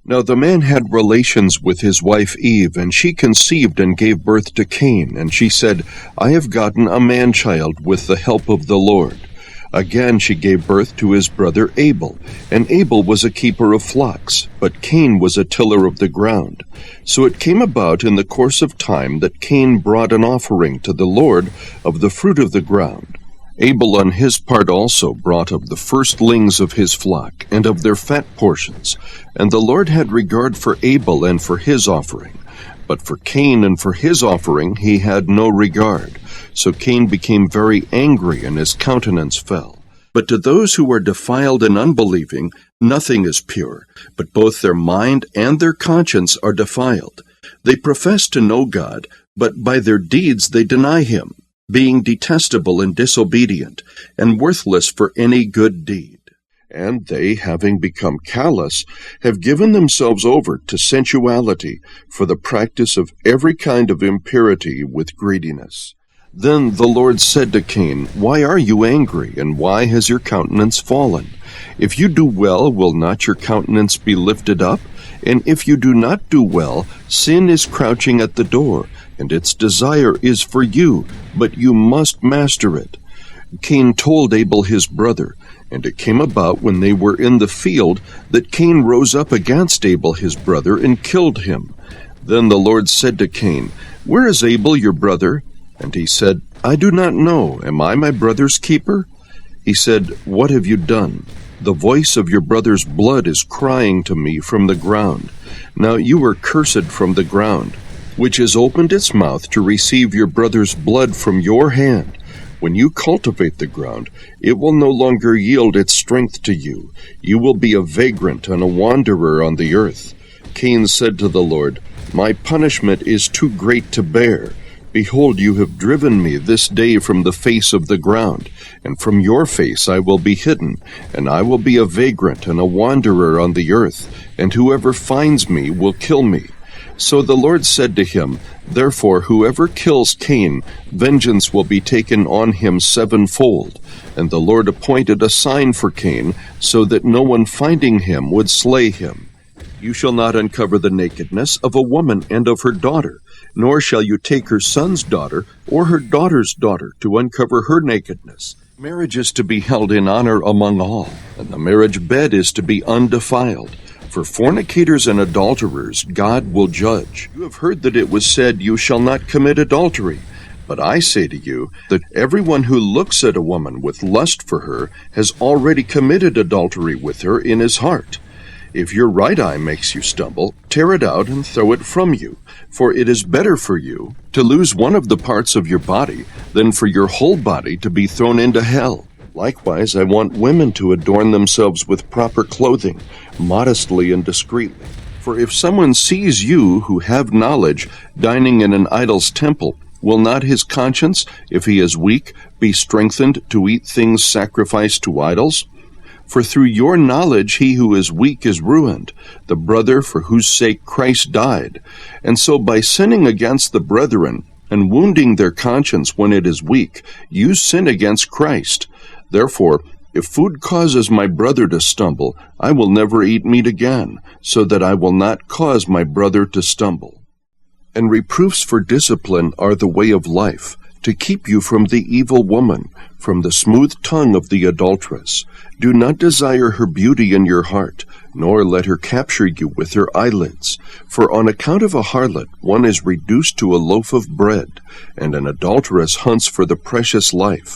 Now the man had relations with his wife Eve, and she conceived and gave birth to Cain, and she said, I have gotten a man-child with the help of the Lord. Again she gave birth to his brother Abel, and Abel was a keeper of flocks, but Cain was a tiller of the ground. So it came about in the course of time that Cain brought an offering to the Lord of the fruit of the ground. Abel on his part also brought of the firstlings of his flock, and of their fat portions. And the Lord had regard for Abel and for his offering. But for Cain and for his offering he had no regard. So Cain became very angry, and his countenance fell. But to those who are defiled and unbelieving, nothing is pure, but both their mind and their conscience are defiled. They profess to know God, but by their deeds they deny him, being detestable and disobedient, and worthless for any good deed. And they, having become callous, have given themselves over to sensuality, for the practice of every kind of impurity with greediness. Then the Lord said to Cain, Why are you angry, and why has your countenance fallen? If you do well, will not your countenance be lifted up? And if you do not do well, sin is crouching at the door, and its desire is for you, but you must master it. Cain told Abel his brother, and it came about when they were in the field that Cain rose up against Abel his brother and killed him. Then the Lord said to Cain, Where is Abel your brother? And he said, I do not know. Am I my brother's keeper? He said, What have you done? The voice of your brother's blood is crying to me from the ground. Now you are cursed from the ground, which has opened its mouth to receive your brother's blood from your hand. When you cultivate the ground, it will no longer yield its strength to you. You will be a vagrant and a wanderer on the earth. Cain said to the Lord, My punishment is too great to bear. Behold, you have driven me this day from the face of the ground, and from your face I will be hidden, and I will be a vagrant and a wanderer on the earth, and whoever finds me will kill me. So the Lord said to him, Therefore whoever kills Cain, vengeance will be taken on him sevenfold. And the Lord appointed a sign for Cain, so that no one finding him would slay him. You shall not uncover the nakedness of a woman and of her daughter, nor shall you take her son's daughter or her daughter's daughter to uncover her nakedness. Marriage is to be held in honor among all, and the marriage bed is to be undefiled. For fornicators and adulterers God will judge. You have heard that it was said, You shall not commit adultery. But I say to you that everyone who looks at a woman with lust for her has already committed adultery with her in his heart. If your right eye makes you stumble, tear it out and throw it from you. For it is better for you to lose one of the parts of your body than for your whole body to be thrown into hell. Likewise, I want women to adorn themselves with proper clothing, modestly and discreetly. For if someone sees you who have knowledge dining in an idol's temple, will not his conscience, if he is weak, be strengthened to eat things sacrificed to idols? For through your knowledge he who is weak is ruined, the brother for whose sake Christ died. And so by sinning against the brethren, and wounding their conscience when it is weak, you sin against Christ. Therefore, if food causes my brother to stumble, I will never eat meat again, so that I will not cause my brother to stumble. And reproofs for discipline are the way of life, to keep you from the evil woman, from the smooth tongue of the adulteress. Do not desire her beauty in your heart, nor let her capture you with her eyelids. For on account of a harlot one is reduced to a loaf of bread, and an adulteress hunts for the precious life.